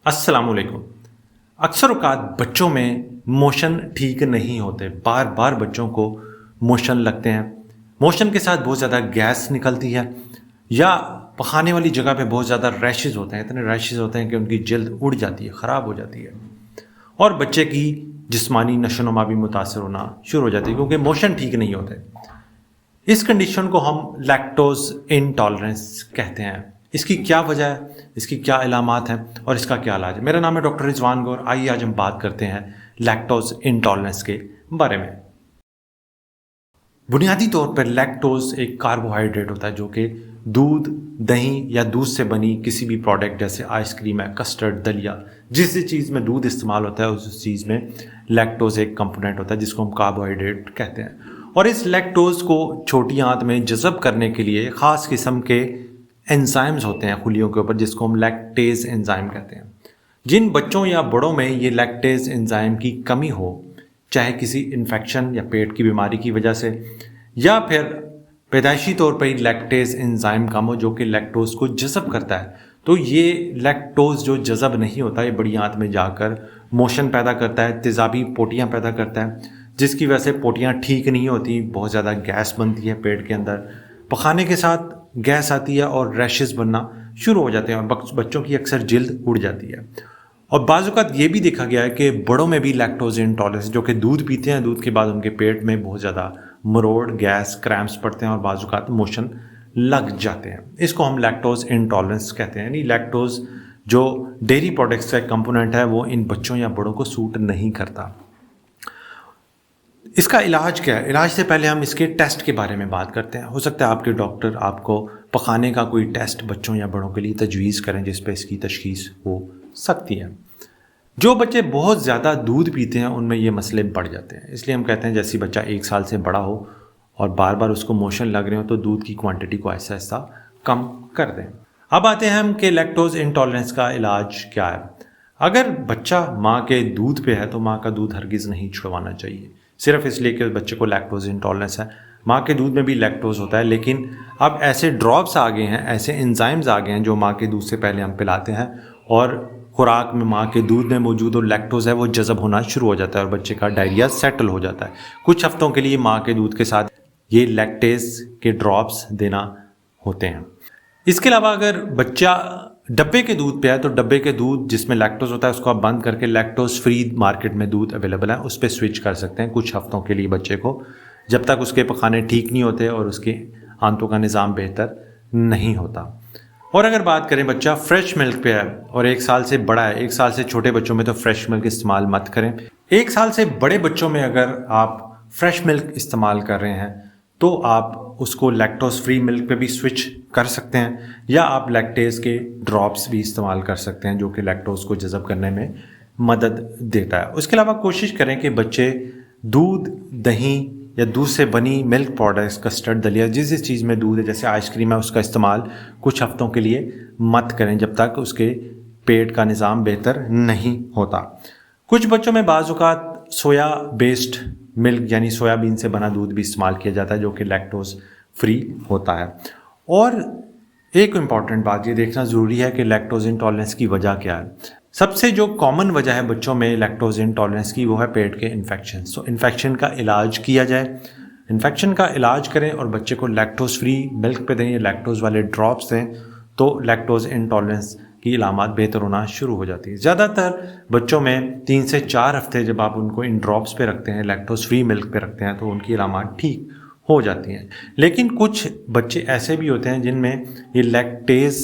अस्सलाम वालेकुम। अक्सर औकात बच्चों में मोशन ठीक नहीं होते, बार बार बच्चों को मोशन लगते हैं। मोशन के साथ बहुत ज़्यादा गैस निकलती है या पखाने वाली जगह पे बहुत ज़्यादा रैशेज़ होते हैं, इतने रैशेज़ होते हैं कि उनकी जल्द उड़ जाती है, ख़राब हो जाती है और बच्चे की जिस्मानी नशोनुमा भी मुतासर होना शुरू हो जाती है क्योंकि मोशन ठीक नहीं होते। इस कंडीशन को हम लैक्टोज इंटॉलरेंस कहते हैं। इसकी क्या वजह है, इसकी क्या इलामात हैं और इसका क्या इलाज है। मेरा नाम है डॉक्टर रिजवान गौर। आइए आज हम बात करते हैं लैक्टोज इंटॉलरेंस के बारे में। बुनियादी तौर पर लैक्टोज एक कार्बोहाइड्रेट होता है जो कि दूध, दही या दूध से बनी किसी भी प्रोडक्ट जैसे आइसक्रीम है, कस्टर्ड, दलिया, जिस चीज़ में दूध इस्तेमाल होता है उस चीज़ में लैक्टोज एक कंपोनेंट होता है जिसको हम कार्बोहाइड्रेट कहते हैं। और इस लैक्टोज को छोटी आंत में जज़ब करने के लिए ख़ास किस्म के एंजाइम्स होते हैं खुलियों के ऊपर जिसको हम लैक्टेज एंजाइम कहते हैं। जिन बच्चों या बड़ों में ये लैक्टेज एंजाइम की कमी हो, चाहे किसी इन्फेक्शन या पेट की बीमारी की वजह से या फिर पैदाइशी तौर पर ही लैक्टेज एंजाइम कम हो जो कि लैक्टोज को जज़ब करता है, तो ये लैक्टोज जो जज़ब नहीं होता ये बड़ी आंत में जाकर मोशन पैदा करता है, तेज़ाबी पोटियाँ पैदा करता है जिसकी वजह से पोटियाँ ठीक नहीं होती, बहुत ज़्यादा गैस बनती है पेट के अंदर, पखाने के साथ गैस आती है और रैशेस बनना शुरू हो जाते हैं और बच्चों की अक्सर जिल्द उड़ जाती है। और बाज़ औक़ात ये भी देखा गया है कि बड़ों में भी लैक्टोज इंटॉलरेंस, जो कि दूध पीते हैं, दूध के बाद उनके पेट में बहुत ज़्यादा मरोड़, गैस, क्रैम्प्स पड़ते हैं और बाज़ औक़ात मोशन लग जाते हैं। इसको हम लैक्टोज इंटॉलरेंस कहते हैं। यानी लैक्टोज जो डेयरी प्रोडक्ट्स का कंपोनेंट है वो इन बच्चों या बड़ों को सूट नहीं करता। इसका इलाज क्या है? इलाज से पहले हम इसके टेस्ट के बारे में बात करते हैं। हो सकता है आपके डॉक्टर आपको पखाने का कोई टेस्ट बच्चों या बड़ों के लिए तजवीज़ करें जिस पे इसकी तशख़ीस हो सकती है। जो बच्चे बहुत ज़्यादा दूध पीते हैं उनमें ये मसले बढ़ जाते हैं, इसलिए हम कहते हैं जैसे बच्चा 1 साल से बड़ा हो और बार बार उसको मोशन लग रहे हो तो दूध की क्वांटिटी को ऐसा ऐसा कम कर दें। अब आते हैं हम कि लैक्टोज इंटॉलरेंस का इलाज क्या है। अगर बच्चा माँ के दूध पे है तो माँ का दूध हरगिज़ नहीं छुड़वाना चाहिए, सिर्फ इसलिए कि बच्चे को लैक्टोज इंटॉलरेंस है। माँ के दूध में भी लैक्टोज होता है, लेकिन अब ऐसे ड्रॉप्स आ गए हैं, ऐसे एंजाइम्स आ गए हैं जो माँ के दूध से पहले हम पिलाते हैं और खुराक में माँ के दूध में मौजूद जो लैक्टोज है वो जज़ब होना शुरू हो जाता है और बच्चे का डायरिया सेटल हो जाता है। कुछ हफ्तों के लिए माँ के दूध के साथ ये लैक्टेज के ड्रॉप्स देना होते हैं। इसके अलावा अगर बच्चा डब्बे के दूध पे है तो डब्बे के दूध जिसमें लैक्टोज होता है उसको आप बंद करके लैक्टोज फ्री मार्केट में दूध अवेलेबल है उस पर स्विच कर सकते हैं कुछ हफ्तों के लिए बच्चे को, जब तक उसके पखाने ठीक नहीं होते और उसके आंतों का निज़ाम बेहतर नहीं होता। और अगर बात करें बच्चा फ्रेश मिल्क पे है और 1 साल से बड़ा है, 1 साल से छोटे बच्चों में तो फ्रेश मिल्क इस्तेमाल मत करें। 1 साल से बड़े बच्चों में अगर आप फ्रेश मिल्क इस्तेमाल कर रहे हैं तो आप उसको लैक्टोज फ्री मिल्क पे भी स्विच कर सकते हैं या आप लैक्टेज के ड्रॉप्स भी इस्तेमाल कर सकते हैं जो कि लैक्टोज को जज़ब करने में मदद देता है। उसके अलावा कोशिश करें कि बच्चे दूध, दही या दूध से बनी मिल्क प्रोडक्ट्स, कस्टर्ड, दलिया, जिस चीज़ में दूध है जैसे आइसक्रीम है उसका इस्तेमाल कुछ हफ्तों के लिए मत करें जब तक उसके पेट का निज़ाम बेहतर नहीं होता। कुछ बच्चों में बाज़ औक़ात सोया बेस्ड मिल्क यानी सोयाबीन से बना दूध भी इस्तेमाल किया जाता है जो कि लैक्टोज फ्री होता है। और एक इम्पॉर्टेंट बात ये देखना ज़रूरी है कि लैक्टोज इंटॉलरेंस की वजह क्या है। सबसे जो कॉमन वजह है बच्चों में लैक्टोज इंटॉलरेंस की वो है पेट के इन्फेक्शन। तो इन्फेक्शन का इलाज किया जाए, इन्फेक्शन का इलाज करें और बच्चे को लैक्टोज फ्री मिल्क पे दें या लैक्टोज वाले ड्रॉप्स दें तो लैक्टोज इंटॉलरेंस की इलामात बेहतर होना शुरू हो जाती है। ज़्यादातर बच्चों में 3 से 4 हफ्ते जब आप उनको इन ड्रॉप्स पे रखते हैं, लैक्टोज फ्री मिल्क पे रखते हैं तो उनकी इलामात ठीक हो जाती हैं। लेकिन कुछ बच्चे ऐसे भी होते हैं जिनमें ये लैक्टेज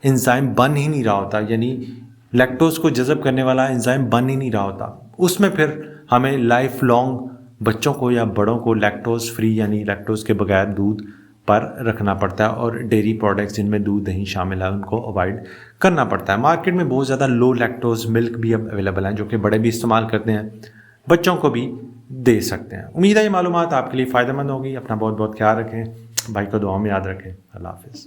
एंजाइम बन ही नहीं रहा होता, यानी लैक्टोज को जज़ब करने वाला एंजाइम बन ही नहीं रहा होता। उसमें फिर हमें लाइफ लॉन्ग बच्चों को या बड़ों को लैक्टोज फ्री यानी लैक्टोज के बगैर दूध पर रखना पड़ता है और डेयरी प्रोडक्ट्स जिनमें दूध, दही शामिल है उनको अवॉइड करना पड़ता है। मार्केट में बहुत ज़्यादा लो लैक्टोज मिल्क भी अब अवेलेबल हैं जो कि बड़े भी इस्तेमाल करते हैं, बच्चों को भी दे सकते हैं। उम्मीद है ये मालूमात आपके लिए फ़ायदेमंद होगी। अपना बहुत बहुत ख्याल रखें, भाई को दुआ में याद रखें। अल्लाह हाफ़िज़।